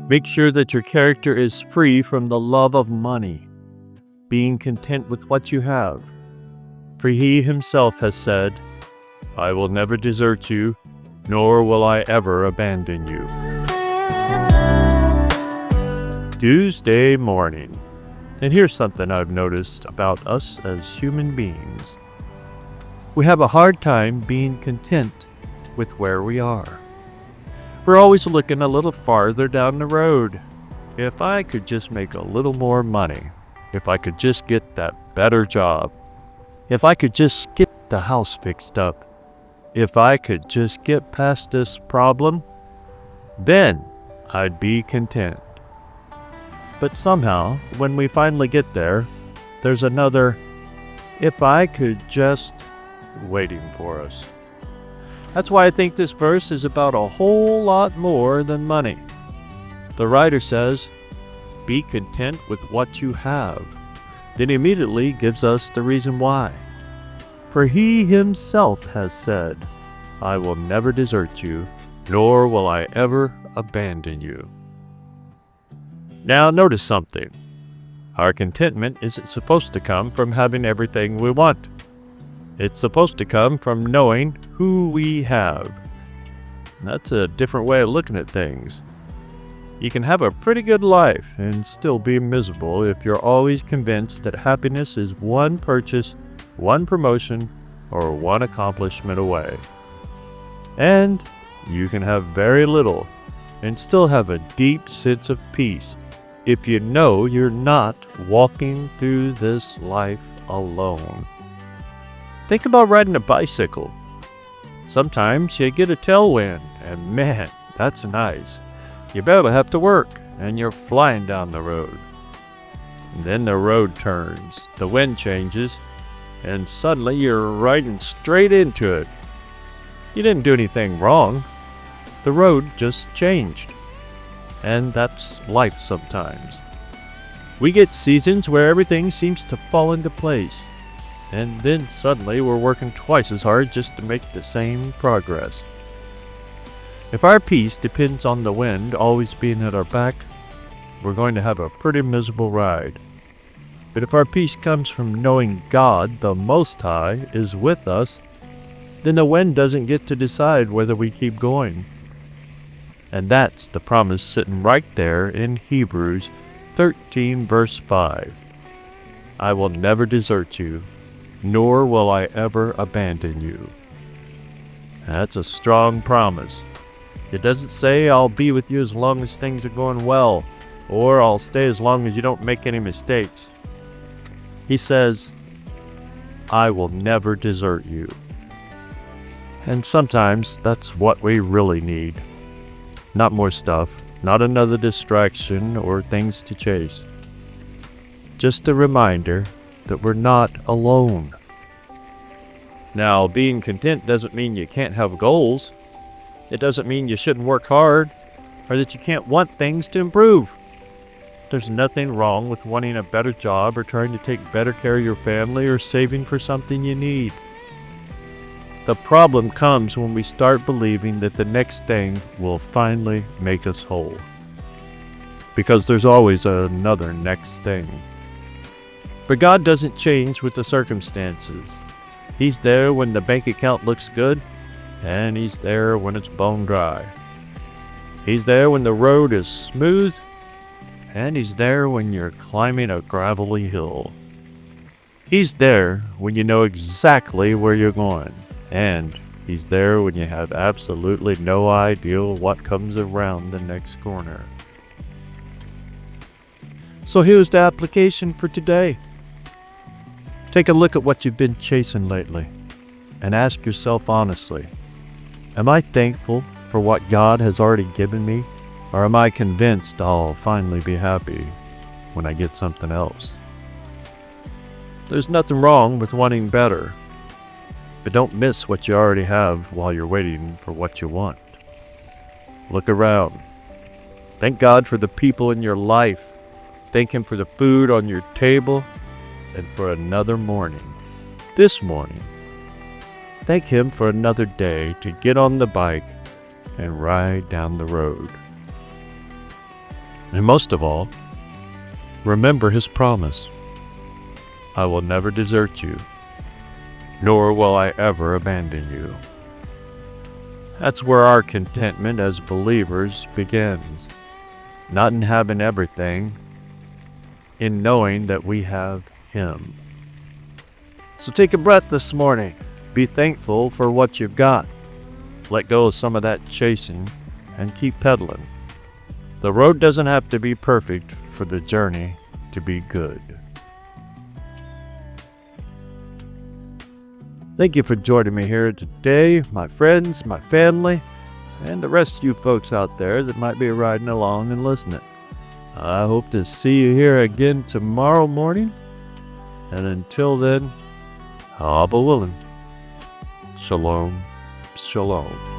Make sure that your character is free from the love of money, being content with what you have. For he himself has said, I will never desert you, nor will I ever abandon you. Tuesday morning. And here's something I've noticed about us as human beings. We have a hard time being content with where we are. We're always looking a little farther down the road. If I could just make a little more money, if I could just get that better job, if I could just get the house fixed up, if I could just get past this problem, then I'd be content. But somehow, when we finally get there, there's another, if I could just, waiting for us. That's why I think this verse is about a whole lot more than money. The writer says, be content with what you have. Then immediately gives us the reason why. For he himself has said, I will never desert you, nor will I ever abandon you. Now notice something. Our contentment isn't supposed to come from having everything we want. It's supposed to come from knowing who we have. That's a different way of looking at things. You can have a pretty good life and still be miserable if you're always convinced that happiness is one purchase, one promotion, or one accomplishment away. And you can have very little and still have a deep sense of peace if you know you're not walking through this life alone. Think about riding a bicycle. Sometimes you get a tailwind, and man, that's nice. You barely have to work, and you're flying down the road. And then the road turns, the wind changes, and suddenly you're riding straight into it. You didn't do anything wrong. The road just changed. And that's life sometimes. We get seasons where everything seems to fall into place. And then suddenly we're working twice as hard just to make the same progress. If our peace depends on the wind always being at our back, we're going to have a pretty miserable ride. But if our peace comes from knowing God, the Most High, is with us, then the wind doesn't get to decide whether we keep going. And that's the promise sitting right there in Hebrews 13 verse 5. I will never desert you, nor will I ever abandon you. That's a strong promise. It doesn't say I'll be with you as long as things are going well, or I'll stay as long as you don't make any mistakes. He says, I will never desert you. And sometimes that's what we really need. Not more stuff, not another distraction or things to chase. Just a reminder that we're not alone. Now, being content doesn't mean you can't have goals. It doesn't mean you shouldn't work hard, or that you can't want things to improve. There's nothing wrong with wanting a better job or trying to take better care of your family or saving for something you need. The problem comes when we start believing that the next thing will finally make us whole. Because there's always another next thing. But God doesn't change with the circumstances. He's there when the bank account looks good, and He's there when it's bone dry. He's there when the road is smooth, and He's there when you're climbing a gravelly hill. He's there when you know exactly where you're going, and He's there when you have absolutely no idea what comes around the next corner. So here's the application for today. Take a look at what you've been chasing lately and ask yourself honestly, am I thankful for what God has already given me, or am I convinced I'll finally be happy when I get something else? There's nothing wrong with wanting better, but don't miss what you already have while you're waiting for what you want. Look around. Thank God for the people in your life. Thank Him for the food on your table and for another morning. This morning, thank Him for another day to get on the bike and ride down the road. And most of all, remember His promise. I will never desert you, nor will I ever abandon you. That's where our contentment as believers begins. Not in having everything, in knowing that we have Him. So take a breath this morning. Be thankful for what you've got. Let go of some of that chasing and keep pedaling. The road doesn't have to be perfect for the journey to be good. Thank you for joining me here today, my friends, my family, and the rest of you folks out there that might be riding along and listening. I hope to see you here again tomorrow morning. And until then, Abba willing. Shalom, shalom.